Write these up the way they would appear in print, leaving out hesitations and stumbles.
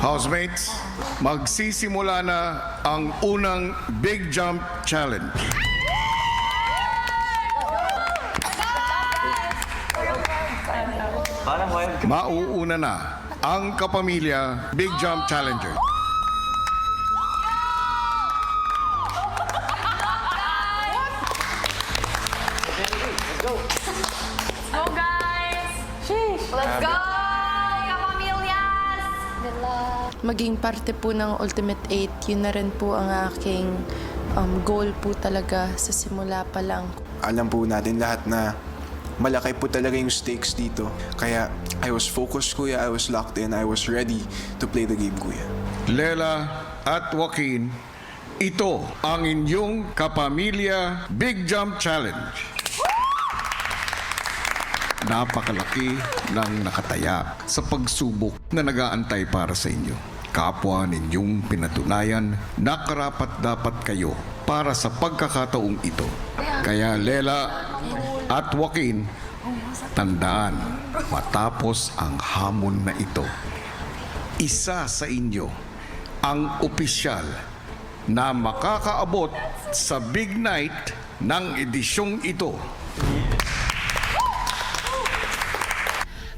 Housemates, magsisimula na ang unang Big Jump Challenge. Mauuna na ang kapamilya Big Jump Challenger. Go guys! Let's go! Kapamilyas! Good luck! Maging parte po ng Ultimate 8, yun na rin po ang aking goal po talaga sa simula pa lang. Alam po natin lahat na malaki po talaga yung stakes dito. Kaya I was focused, kuya. I was locked in. I was ready to play the game, kuya. Lela at Joaquin, ito ang inyong kapamilya Big Jump Challenge. Napakalaki ng nakataya sa pagsubok na nag-aantay para sa inyo. Kapwa ninyong pinatunayan na karapat-dapat kayo para sa pagkakataong ito. Kaya Lela at Joaquin, tandaan, matapos ang hamon na ito, isa sa inyo ang opisyal na makakaabot sa big night ng edisyong ito.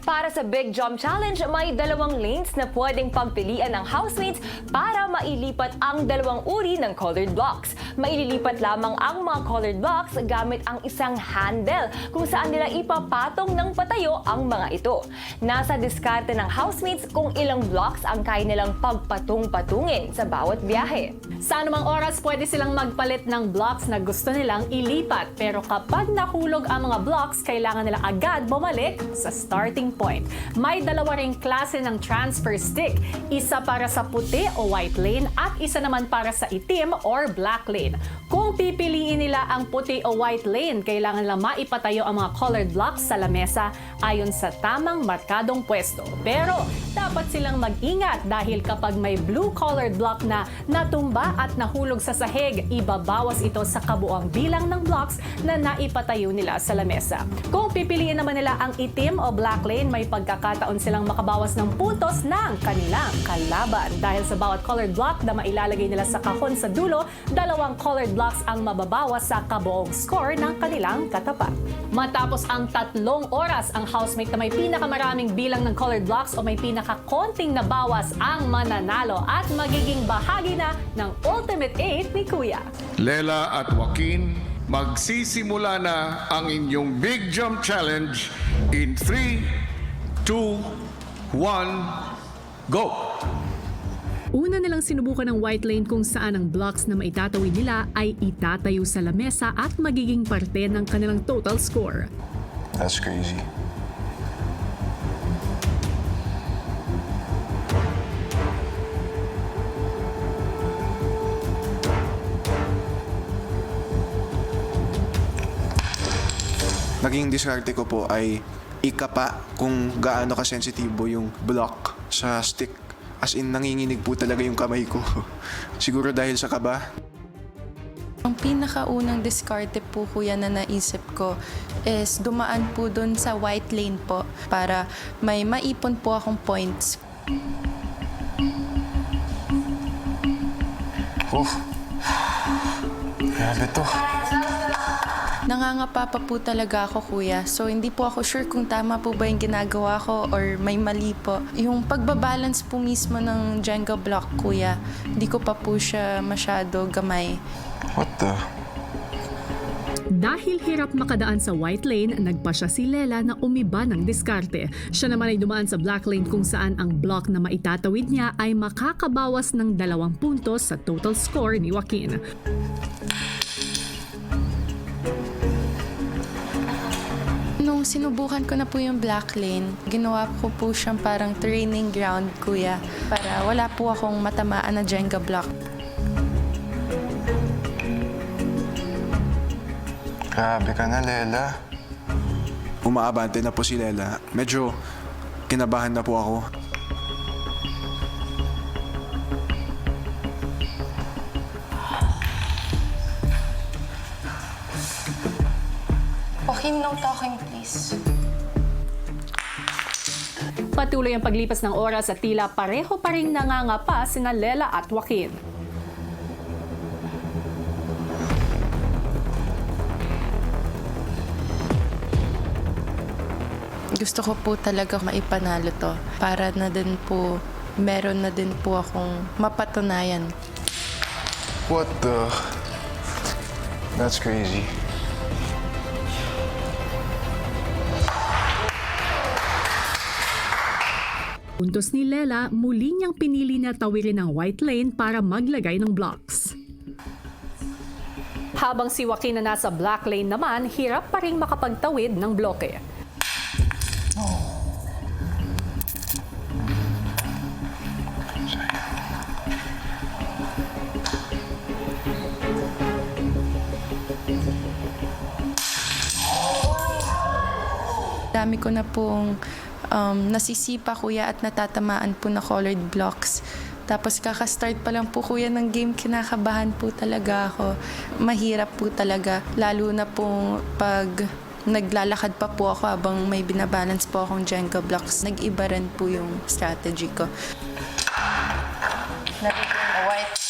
Para sa Big Jump Challenge, may 2 lanes na pwedeng pagpilian ng housemates para mailipat ang 2 uri ng colored blocks. Maililipat lamang ang mga colored blocks gamit ang isang handle kung saan nila ipapatong ng patayo ang mga ito. Nasa diskarte ng housemates kung ilang blocks ang kaya nilang pagpatung-patungin sa bawat biyahe. Sa anumang oras, pwede silang magpalit ng blocks na gusto nilang ilipat. Pero kapag nahulog ang mga blocks, kailangan nilang agad bumalik sa starting point. May 2 ring klase ng transfer stick. Isa para sa puti o white lane at isa naman para sa itim or black lane. Kung pipiliin nila ang puti o white lane, kailangan lang maipatayo ang mga colored blocks sa lamesa ayon sa tamang markadong pwesto. Pero dapat silang mag-ingat dahil kapag may blue colored block na natumba at nahulog sa sahig, ibabawas ito sa kabuuang bilang ng blocks na naipatayo nila sa lamesa. Kung pipiliin naman nila ang itim o black lane, may pagkakataon silang makabawas ng puntos ng kanilang kalaban. Dahil sa bawat colored block na mailalagay nila sa kahon sa dulo, 2 colored blocks ang mababawas sa kabuong score ng kanilang katapat. Matapos ang 3 oras, ang housemate na may pinakamaraming bilang ng colored blocks o may pinakakonting nabawas ang mananalo at magiging bahagi na ng Ultimate 8 ni Kuya. Lela at Joaquin, magsisimula na ang inyong Big Jump Challenge in 3, 2, 1, go! Una nilang sinubukan ng white lane kung saan ang blocks na maitatawid nila ay itatayo sa lamesa at magiging parte ng kanilang total score. That's crazy. Naging diskarte ko po ay ikapa kung gaano kasensitibo yung block sa stick. As in, nanginginig po talaga yung kamay ko. Siguro dahil sa kaba. Ang pinakaunang diskarte po, kuya, na naisip ko is dumaan po dun sa white lane po para may maipon po akong points. Grabe to. Nangangapa pa po talaga ako, kuya. So, hindi po ako sure kung tama po ba yung ginagawa ko or may mali po. Yung pagbabalance po mismo ng Jenga block, kuya, hindi ko pa po siya masyado gamay. What the? Dahil hirap makadaan sa white lane, nagpa siya si Lela na umiba ng diskarte. Siya naman ay dumaan sa black lane kung saan ang block na maitatawid niya ay makakabawas ng 2 puntos sa total score ni Joaquin. Nung sinubukan ko na po yung black lane, ginawa ko po siyang parang training ground, kuya, para wala po akong matamaan na Jenga block. Grabe ka na, Lela. Umaabante na po si Lela. Medyo kinabahan na po ako. Joaquin, no talking please. Patuloy ang paglipas ng oras at tila pareho pa rin nangangapa sina Lela at Joaquin. Gusto ko po talaga maipanalo to para na din po meron na din po akong mapatunayan. What the? That's crazy. Puntos ni Lela, muli niyang pinili na tawirin ang white lane para maglagay ng blocks. Habang si Joaquin na nasa black lane naman, hirap pa rin makapagtawid ng bloke. Dami ko na pong nasisipa kuya at natatamaan po na colored blocks. Tapos kakastart pa lang po kuya ng game, kinakabahan po talaga ako. Mahirap po talaga, lalo na po pag naglalakad pa po ako habang may binabalance po akong Jenga blocks. Nag-iba rin po yung strategy ko. White.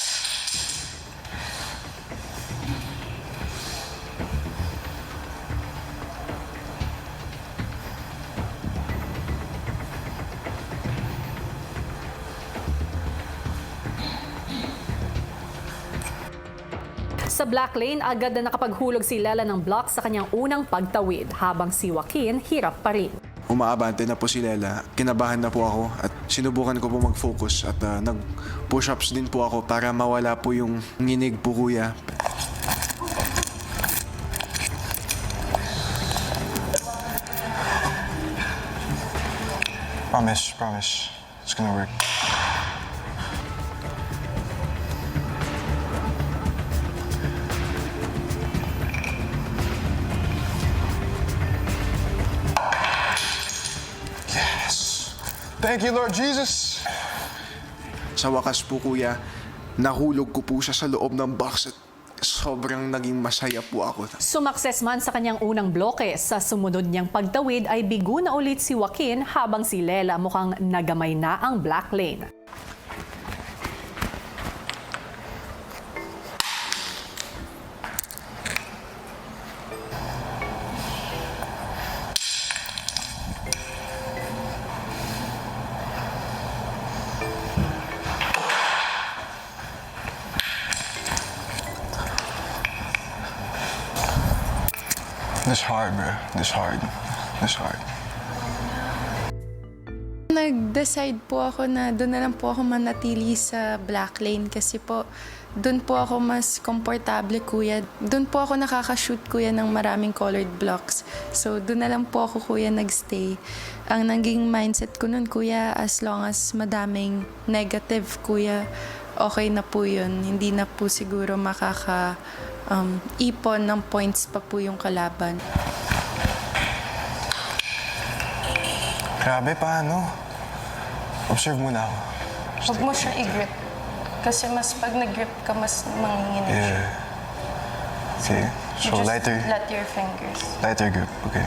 Sa black lane, agad na nakapaghulog si Lela ng block sa kanyang unang pagtawid, habang si Joaquin hirap pa rin. Umaabante na po si Lela. Kinabahan na po ako at sinubukan ko po mag-focus at nag-push-ups din po ako para mawala po yung nginig po kuya. Promise. It's gonna work. Thank you, Lord Jesus. Sa wakas po, kuya, nahulog ko po siya sa loob ng box at sobrang naging masaya po ako. Sumakses man sa kanyang unang bloke, sa sumunod niyang pagtawid ay bigo na ulit si Joaquin habang si Lela mukhang nagamay na ang black lane. This hard, bro. This hard. Nag-decide po ako na doon na lang po ako manatili sa black lane kasi po doon po ako mas komportable kuya. Doon po ako nakaka-shoot kuya ng maraming colored blocks. So doon na lang po ako kuya nagstay. Ang naging mindset ko noon kuya, as long as madaming negative kuya, okay na po yun. Hindi na po siguro ipon ng points pa po yung kalaban. Grabe, paano? Observe muna ako. Huwag mo siya i-grip. Kasi mas pag nag-grip ka, mas manginginig siya. Yeah. Okay. So, Just lighter let your fingers. grip. Okay.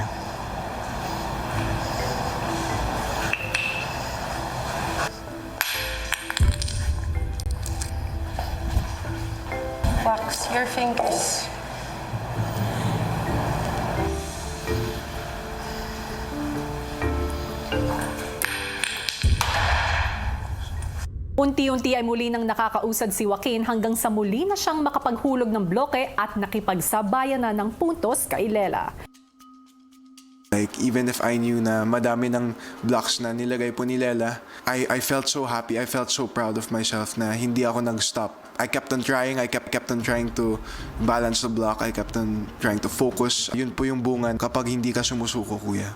Wax your fingers. Unti-unti ay muli nang nakakausad si Joaquin hanggang sa muli na siyang makapaghulog ng bloke at nakipagsabayan na ng puntos kay Lela. Like, even if I knew na madami ng blocks na nilagay po ni Lela, I felt so happy, I felt so proud of myself na hindi ako nag-stop. I kept on trying, I kept on trying to balance the block, I kept on trying to focus. Yun po yung bunga kapag hindi ka sumusuko, kuya.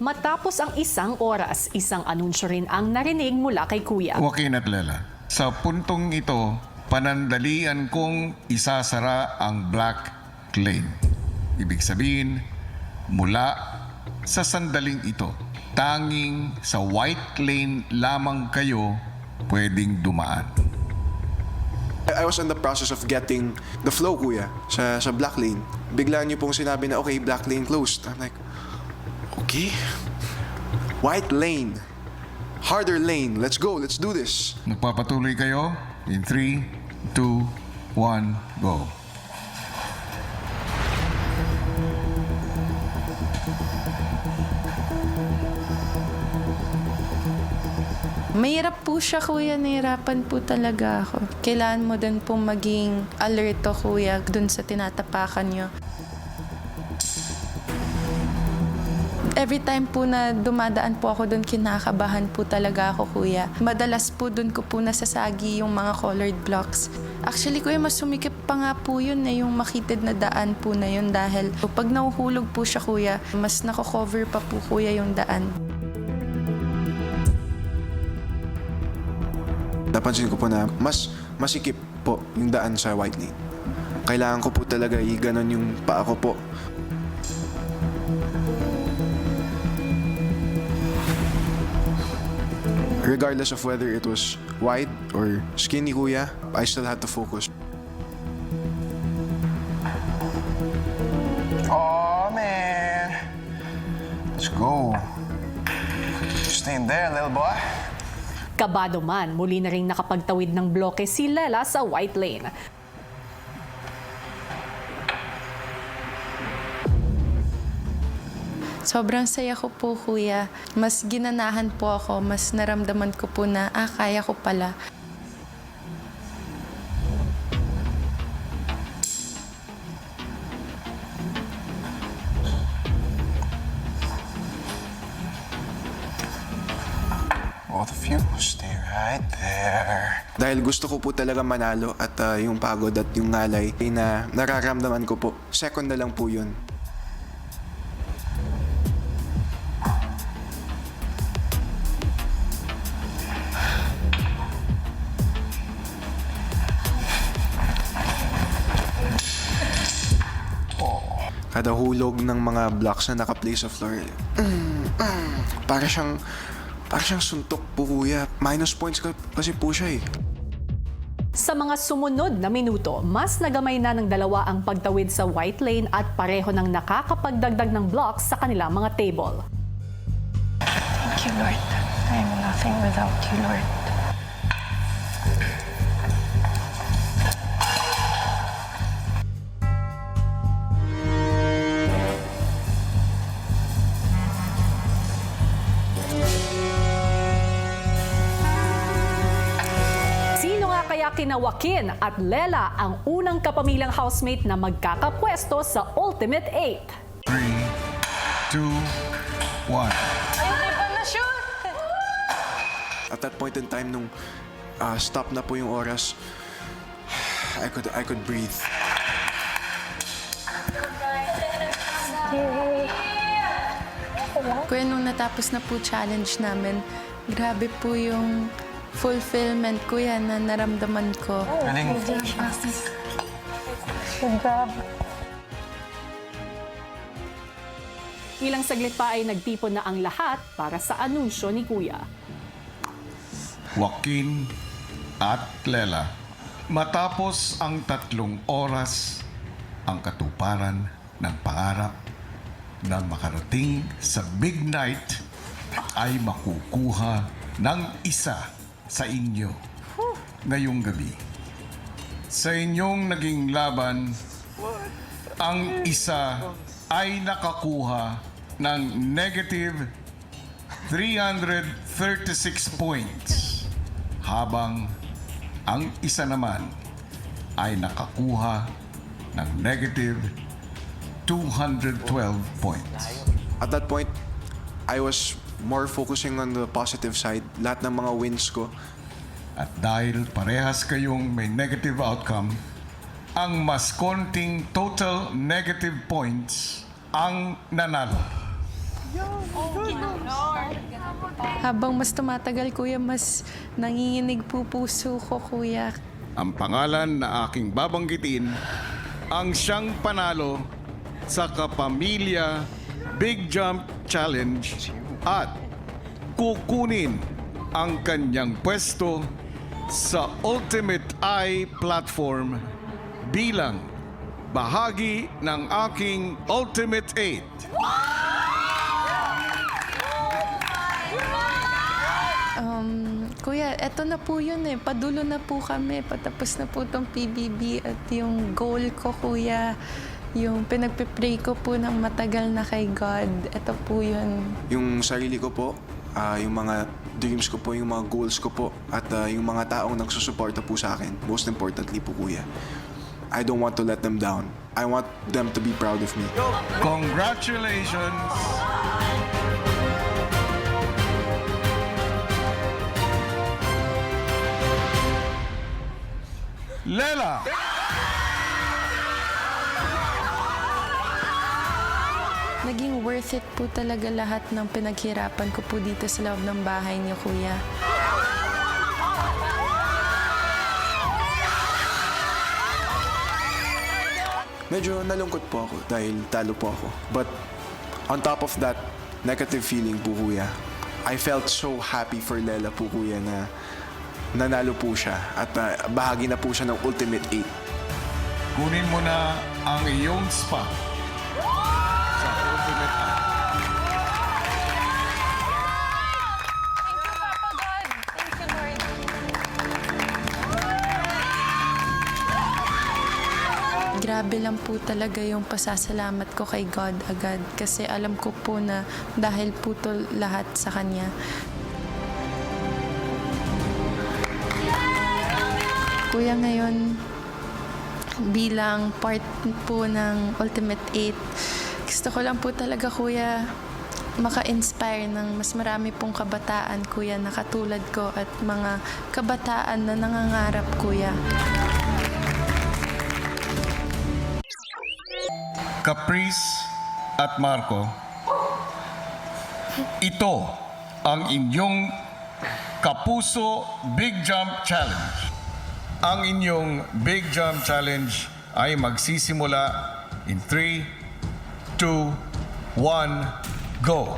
Matapos ang isang oras, isang anunsyo rin ang narinig mula kay Kuya. Joaquin at Lela, sa puntong ito, panandalian kong isasara ang black lane. Ibig sabihin, mula sa sandaling ito, tanging sa white lane lamang kayo pwedeng dumaan. I was in the process of getting the flow, kuya, sa black lane. Bigla niyo pong sinabi na, okay, black lane closed. I'm like, okay. White lane. Harder lane. Let's go. Let's do this. Magpapatuloy kayo in 3, 2, 1, go. Mahirap po siya, kuya. Nahirapan po talaga ako. Kailangan mo din po maging alerto, kuya, dun sa tinatapakan nyo. Every time po na dumadaan po ako dun, kinakabahan po talaga ako, kuya. Madalas po dun ko po nasasagi yung mga colored blocks. Actually, kuya, mas sumikip pa nga po yun na yung makitid na daan po na yun dahil pag nahuhulog po siya, kuya, mas nako-cover pa po, kuya, yung daan. Napansin ko po na mas masikip po yung daan sa white lane. Kailangan ko po talaga i-ganon yung paa ko po. Regardless of whether it was wide or skinny, kuya, I still had to focus. Oh, man. Let's go. Stay in there, little boy. Kabado man, muli na rin nakapagtawid ng bloke si Lela sa white lane. Sobrang saya ko po, kuya. Mas ginanahan po ako, mas naramdaman ko po na, kaya ko pala. Both of you, stay right there. Dahil gusto ko po talaga manalo at yung pagod at yung ngalay na nararamdaman ko po. Second na lang po yun. Kada hulog ng mga blocks na naka-place sa floor, para siyang suntok po, kuya. Minus points kasi po siya eh. Sa mga sumunod na minuto, mas nagamay na ng dalawa ang pagtawid sa white lane at pareho ng nakakapagdagdag ng blocks sa kanilang mga table. Thank you, Lord. I am nothing without you, Lord. Sino nga kaya kina Joaquin at Lela ang unang kapamilyang housemate na magkakapwesto sa Ultimate 8? 3, 2, 1. At that point in time, nung stop na po yung oras, I could breathe. Kuya, nung natapos na po challenge namin, grabe po yung fulfillment, kuya, na naramdaman ko. Galing. Good job. Ilang saglit pa ay nagtipon na ang lahat para sa anunsyo ni Kuya. Joaquin at Lela. Matapos ang 3 oras, ang katuparan ng pangarap na makarating sa big night ay makukuha ng isa sa inyo ngayong gabi. Sa inyong naging laban, ang isa ay nakakuha ng negative 336 points, habang ang isa naman ay nakakuha ng negative 212 points. At that point, I was more focusing on the positive side. Lahat ng mga wins ko. At dahil parehas kayong may negative outcome, ang mas konting total negative points ang nanalo. Habang mas tumatagal, kuya, mas nanginginig po puso ko, kuya. Ang pangalan na aking babanggitin ang siyang panalo sa Kapamilya Big Jump Challenge at kukunin ang kanyang pwesto sa Ultimate Eye platform bilang bahagi ng aking Ultimate 8. Kuya, eto na po yun eh. Padulo na po kami. Patapos na po tong PBB at yung goal ko, kuya, yung pinagpipray ko po ng matagal na kay God. Ito po yun. Yung sarili ko po, yung mga dreams ko po, yung mga goals ko po, at yung mga taong nagsusuporta po sa akin. Most importantly po, kuya, I don't want to let them down. I want them to be proud of me. Congratulations! Lela! Naging worth it po talaga lahat ng pinaghirapan ko po dito sa loob ng bahay niyo, kuya. Medyo nalungkot po ako dahil talo po ako. But on top of that negative feeling po, kuya, I felt so happy for Lela po, kuya, na nanalo po siya at bahagi na po siya ng Ultimate 8. Kunin mo na ang iyong spot sa Ultimate Eye. Grabe lang po talaga yung pasasalamat ko kay God agad kasi alam ko po na dahil po to lahat sa Kanya. Kuya, ngayon bilang part po ng Ultimate 8, gusto ko lang po talaga, kuya, maka-inspire ng mas marami pong kabataan, kuya, na katulad ko at mga kabataan na nangangarap, kuya. Caprice at Marco, ito ang inyong Kapuso Big Jump Challenge. Ang inyong Big Jump Challenge ay magsisimula in 3, 2, 1, go!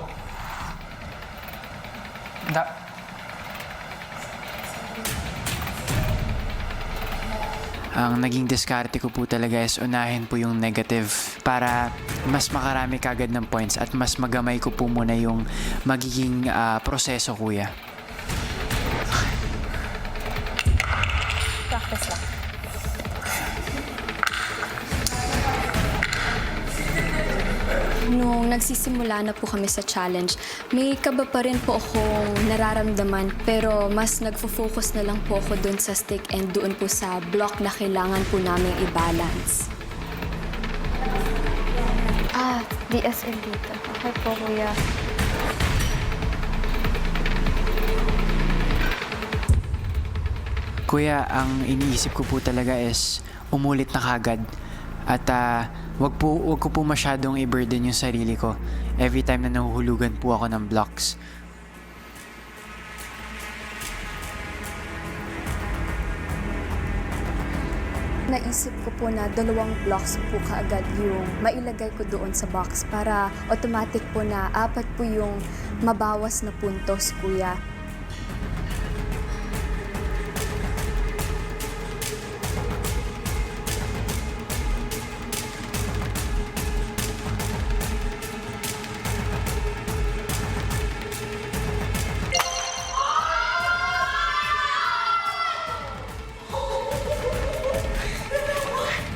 Ang naging diskarte ko po talaga is unahin po yung negative para mas makarami kagad ng points at mas magamay ko po muna yung magiging proseso, kuya. Practice lang. Nung nagsisimula na po kami sa challenge, may kaba pa rin po akong nararamdaman pero mas nagfo-focus na lang po ako doon sa stick and doon po sa block na kailangan po namin i-balance. DSL dito. Okay po, kuya. Kuya, ang iniisip ko po talaga is umulit na kagad. At wag ko po masyadong i-burden yung sarili ko every time na nahuhulugan po ako ng blocks. Naisip ko po na 2 blocks po kaagad yung mailagay ko doon sa box para automatic po na 4 po yung mabawas na puntos, kuya.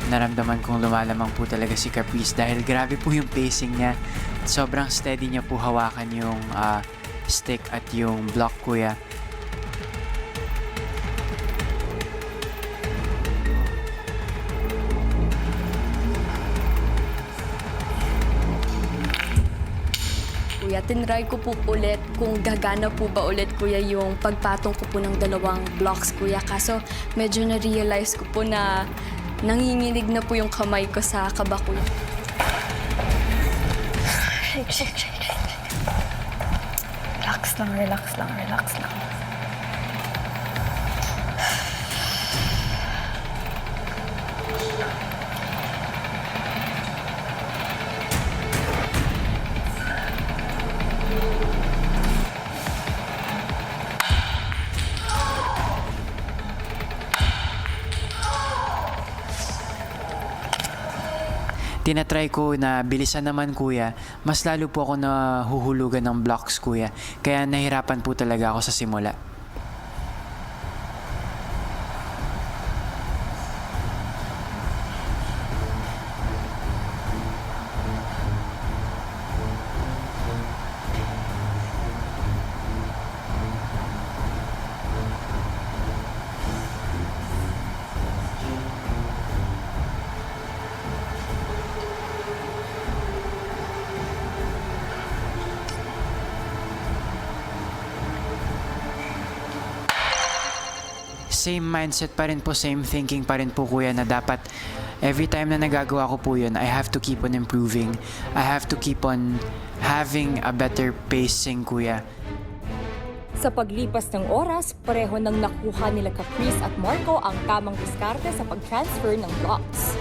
Naramdaman kong lumalamang po talaga si Caprice dahil grabe po yung pacing niya. Sobrang steady niya po hawakan yung stick at yung block, kuya. Kuya, tinry ko po ulit kung gagana po ba ulit, kuya, yung pagpatong ko po ng 2 blocks, kuya. Kaso medyo na-realize ko po na nanginginig na po yung kamay ko sa kaba, kuya. Shake. Relax lang. tinatry ko na bilisan naman kuya, mas lalo po ako nahuhulugan ng blocks kuya. Kaya nahirapan po talaga ako sa simula. Same mindset pa rin po, same thinking pa rin po kuya na dapat every time na nagagawa ko po yun, I have to keep on improving. I have to keep on having a better pacing kuya. Sa paglipas ng oras, pareho nang nakuha nila Caprice at Marco ang tamang diskarte sa pag-transfer ng blocks.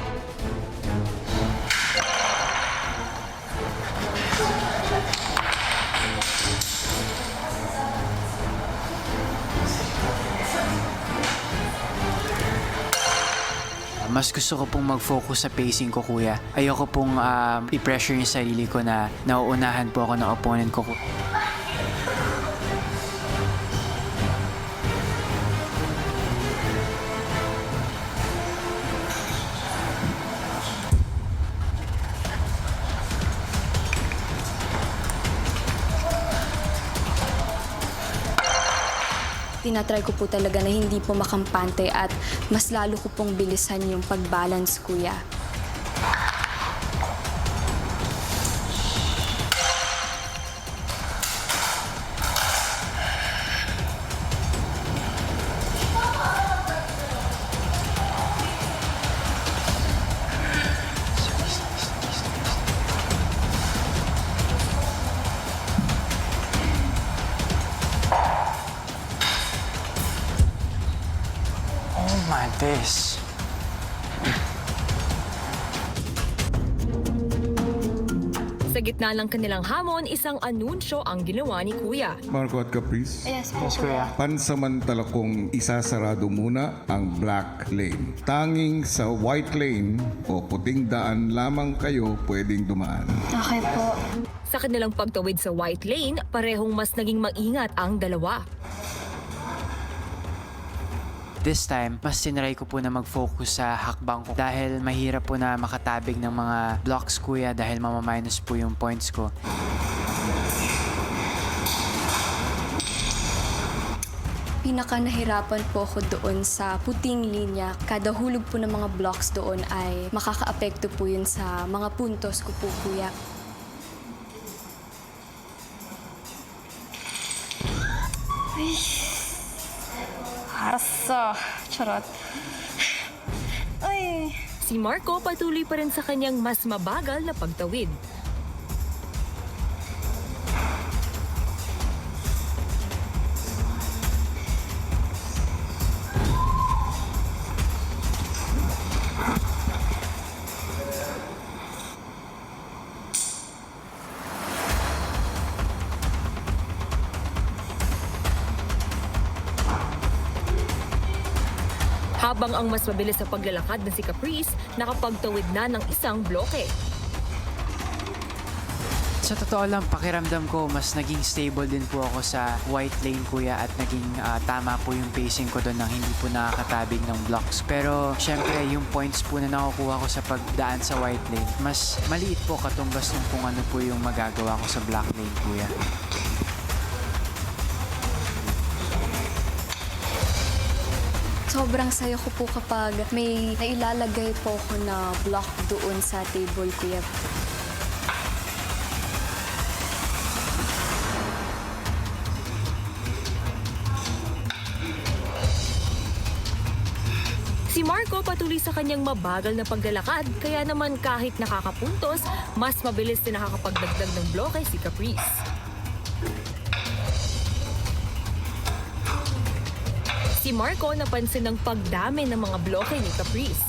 Mas gusto ko pong mag-focus sa pacing ko kuya. Ayoko pong i-pressure yung sarili ko na nauunahan po ako ng opponent ko. Tinatry ko po talaga na hindi po makampante at mas lalo ko pong bilisan yung pag-balance, kuya. Oh my days. Sa gitna ng kanilang hamon, isang anunsyo ang ginawa ni Kuya. Marco at Caprice, Yes po, Yes kuya. pansamantala kong isasarado muna ang black lane. Tanging sa white lane o puting daan lamang kayo pwedeng dumaan. Okay po. Sa kanilang pagtawid sa white lane, parehong mas naging maingat ang dalawa. This time, mas sinry ko po na mag-focus sa hakbang ko dahil mahirap po na makatabig ng mga blocks kuya dahil mamaminus po yung points ko. Pinaka nahirapan po ako doon sa puting linya. Kada hulog po ng mga blocks doon ay makakaapekto po yun sa mga puntos ko po, kuya. Arasa. Charot. Ay. Si Marco patuloy pa rin sa kanyang mas mabagal na pagtawid. Habang ang mas mabilis sa paglalakad na si Caprice, nakapagtawid na ng isang bloke. Sa totoo lang, pakiramdam ko, mas naging stable din po ako sa white lane kuya at naging tama po yung pacing ko doon nang hindi po nakakatabig ng blocks. Pero syempre, yung points po na nakukuha ko sa pagdaan sa white lane, mas maliit po katumbas ng kung ano po yung magagawa ko sa black lane kuya. Sobrang saya ko po kapag may nailalagay po ako na block doon sa table, kuya. Si Marco patuloy sa kanyang mabagal na paglalakad, kaya naman kahit nakakapuntos, mas mabilis din nakakapagdagdag ng bloke si Caprice. Si Marco napansin ng pagdami ng mga bloke ni Caprice.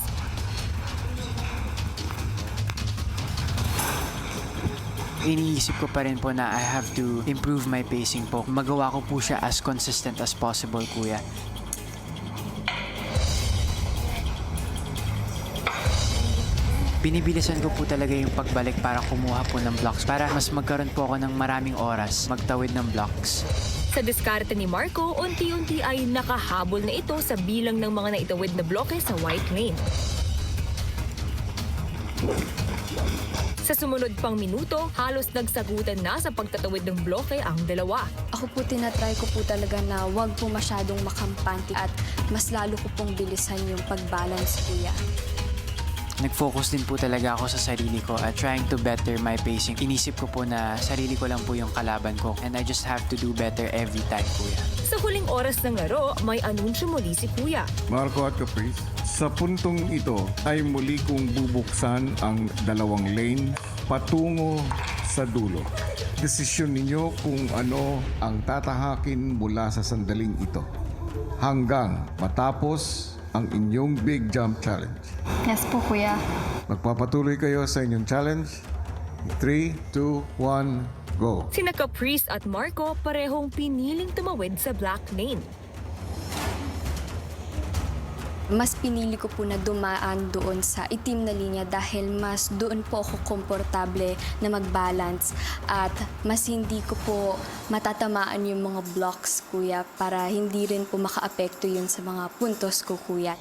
Iniisip ko pa rin po na I have to improve my pacing po. Magawa ko po siya as consistent as possible kuya. binibilisan ko po talaga yung pagbalik para kumuha po ng blocks para mas magkaroon po ako ng maraming oras magtawid ng blocks. Sa diskarte ni Marco, unti-unti ay nakahabol na ito sa bilang ng mga naitawid na bloke sa white lane. Sa sumunod pang minuto, halos nagsagutan na sa pagtatawid ng bloke ang dalawa. Ako po tinatry ko po talaga na wag po masyadong makampante at mas lalo ko pong bilisan yung pag-balance, kuya. Nag-focus din po talaga ako sa sarili ko at trying to better my pacing. Inisip ko po na sarili ko lang po yung kalaban ko and I just have to do better every time, kuya. Sa huling oras ng laro, may anunsyo muli si Kuya. Marco at Caprice, sa puntong ito ay muli kong bubuksan ang dalawang lane patungo sa dulo. Desisyon ninyo kung ano ang tatahakin mula sa sandaling ito hanggang matapos ang inyong big jump challenge. Yes po, kuya. Magpapatuloy kayo sa inyong challenge. 3, 2, 1, go! Sina Caprice at Marco parehong piniling tumawid sa black lane. Mas pinili ko po na dumaan doon sa itim na linya dahil mas doon po ako komportable na mag-balance at mas hindi ko po matatamaan yung mga blocks, kuya, para hindi rin po makaapekto yun sa mga puntos ko, kuya.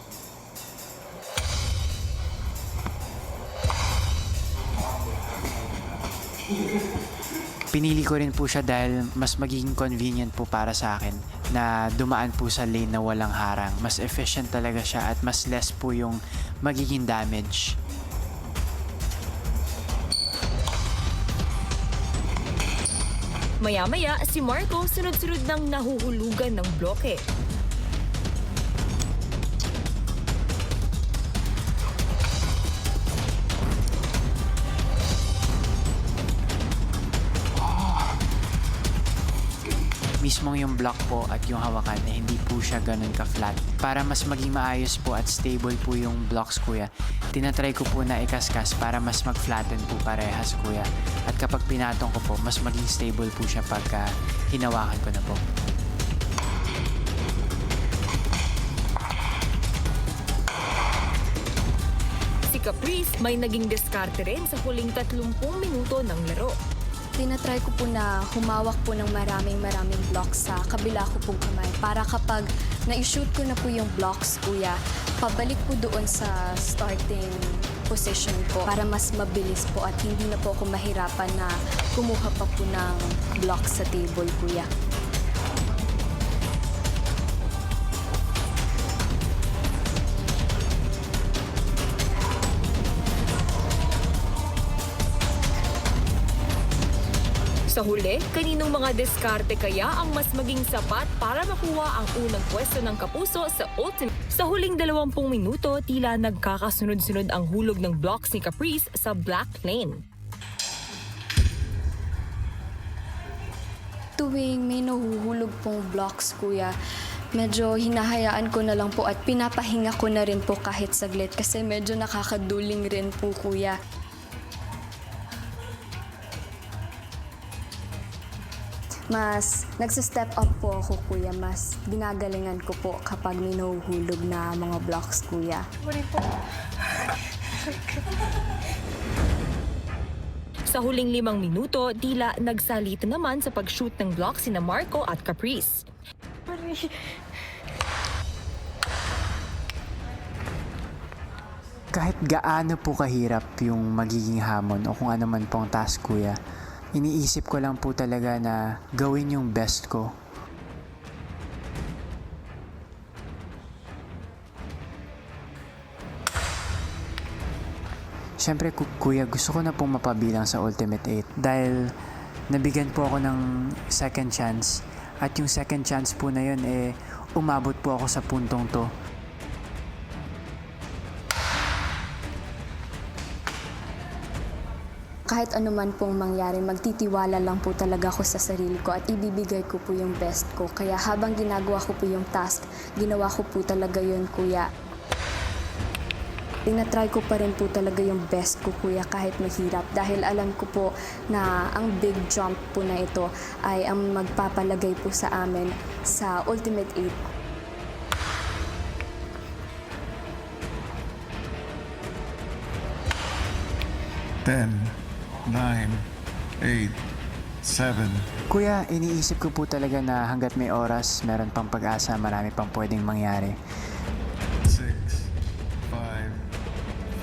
Pinili ko rin po siya dahil mas magiging convenient po para sa akin na dumaan po sa lane na walang harang. Mas efficient talaga siya at mas less po yung magiging damage. Maya-maya, si Marco sunod-sunod ng nahuhulugan ng bloke. Mismong yung block po at yung hawakan na hindi po siya ganun ka-flat. Para mas maging maayos po at stable po yung blocks, kuya, tinatry ko po na ikaskas para mas mag-flatten po parehas, kuya. At kapag pinatong ko po, mas maging stable po siya pagka hinawakan ko na po. Si Caprice may naging diskarte rin sa huling 30 minuto ng laro. Tinatry ko po na humawak po ng maraming blocks sa kabila ko pong kamay para kapag na-shoot ko na po yung blocks, kuya, pabalik po doon sa starting position ko para mas mabilis po at hindi na po ako mahirapan na kumuha pa po ng blocks sa table, kuya. Sa huli, kaninong mga diskarte kaya ang mas maging sapat para makuha ang unang pwesto ng Kapuso sa Ultimate? Sa huling 20 minuto, tila nagkakasunod-sunod ang hulog ng blocks ni Caprice sa black lane. Tuwing may nahuhulog pong blocks, kuya, medyo hinahayaan ko na lang po at pinapahinga ko na rin po kahit saglit kasi medyo nakakaduling rin po, kuya. Mas nagsa-step up po ako, kuya. Mas ginagalingan ko po kapag may nahuhulog na mga blocks, kuya. Sa huling 5 minuto, tila nagsalita naman sa pag-shoot ng blocks sina Marco at Caprice. Kahit gaano po kahirap yung magiging hamon o kung ano man pong task, kuya, iniisip ko lang po talaga na gawin yung best ko. Siyempre, kuya, gusto ko na pong mapabilang sa Ultimate 8 dahil nabigyan po ako ng second chance at yung second chance po na yun umabot po ako sa puntong to. Kahit ano man pong mangyari, magtitiwala lang po talaga ako sa sarili ko at ibibigay ko po yung best ko. Kaya habang ginagawa ko po yung task, ginawa ko po talaga yun, kuya. Tinatry ko pa rin po talaga yung best ko, kuya, kahit mahirap. Dahil alam ko po na ang big jump po na ito ay ang magpapalagay po sa amin sa Ultimate 8. 10, 9, 8, 7. Kuya, iniisip ko po talaga na hanggat may oras, meron pang pag-asa, marami pang pwedeng mangyari. 6, 5,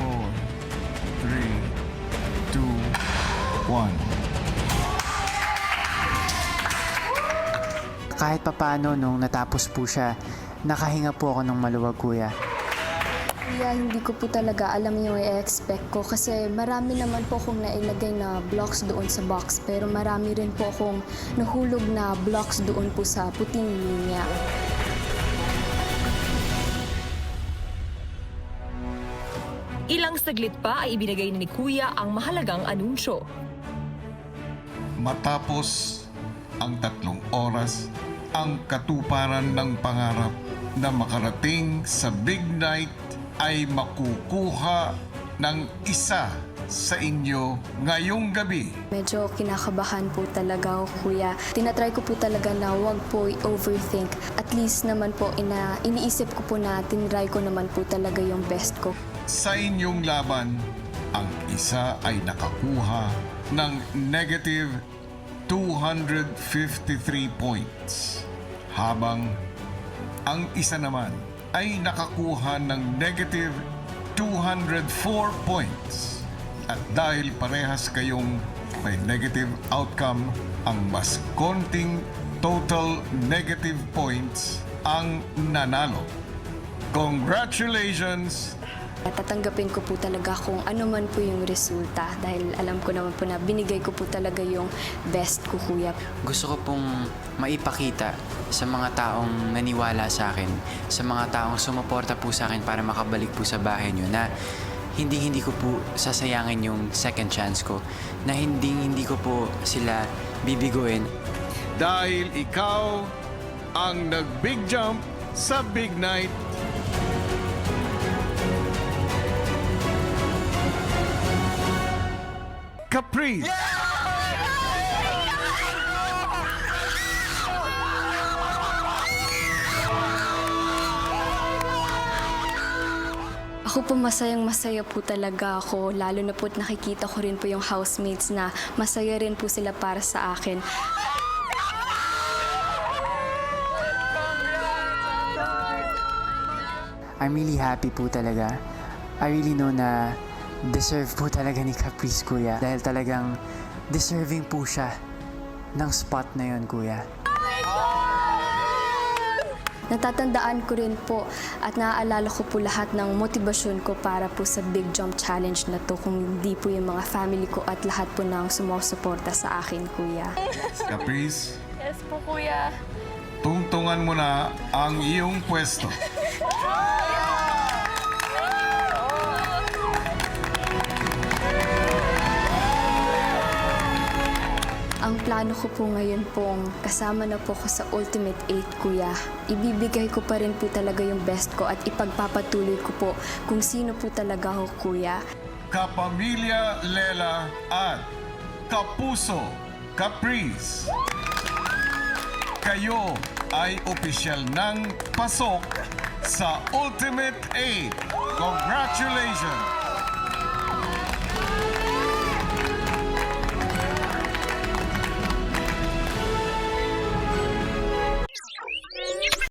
4, 3, 2, 1. Kahit papano nung natapos po siya, nakahinga po ako ng maluwag, kuya. Kaya hindi ko po talaga alam yung i-expect ko kasi marami naman po akong nailagay na blocks doon sa box pero marami rin po akong nahulog na blocks doon po sa puting linya. Ilang saglit pa ay ibinigay ni Kuya ang mahalagang anunsyo. Matapos ang 3 oras, ang katuparan ng pangarap na makarating sa big night ay makukuha ng isa sa inyo ngayong gabi. Medyo kinakabahan po talaga ako, Kuya. Tinatry ko po talaga na wag po i-overthink. At least naman po, iniisip ko po na tinry ko naman po talaga yung best ko. Sa inyong laban, ang isa ay nakakuha ng negative 253 points, habang ang isa naman ay nakakuha ng negative 204 points. At dahil parehas kayong may negative outcome, ang mas konting total negative points ang nanalo. Congratulations! Tatanggapin ko po talaga kung ano man po yung resulta dahil alam ko naman po na binigay ko po talaga yung best ko, Kuya. Gusto ko pong maipakita sa mga taong naniwala sa akin, sa mga taong sumuporta po sa akin para makabalik po sa bahay nyo na hindi ko po sasayangin yung second chance ko, na hindi ko po sila bibiguin. Dahil ikaw ang nag-big jump sa big night. Caprice! Ako po masayang-masaya po talaga ako, lalo na po't nakikita ko rin po yung housemates na masaya rin po sila para sa akin. I'm really happy po talaga. I really know na deserve po talaga ni Caprice, Kuya. Dahil talagang deserving po siya ng spot na yun, Kuya. Natatandaan ko rin po at naaalala ko po lahat ng motibasyon ko para po sa Big Jump Challenge na to kung hindi po yung mga family ko at lahat po ng sumusuporta sa akin, Kuya. Caprice, Yes po, Kuya. tungtungan mo na ang iyong pwesto. Ang plano ko po ngayon pong kasama na po ko sa Ultimate 8, Kuya. Ibibigay ko pa rin po talaga yung best ko at ipagpapatuloy ko po kung sino po talaga ako, Kuya. Kapamilya Lela at Kapuso Caprice, kayo ay opisyal ng pasok sa Ultimate 8. Congratulations!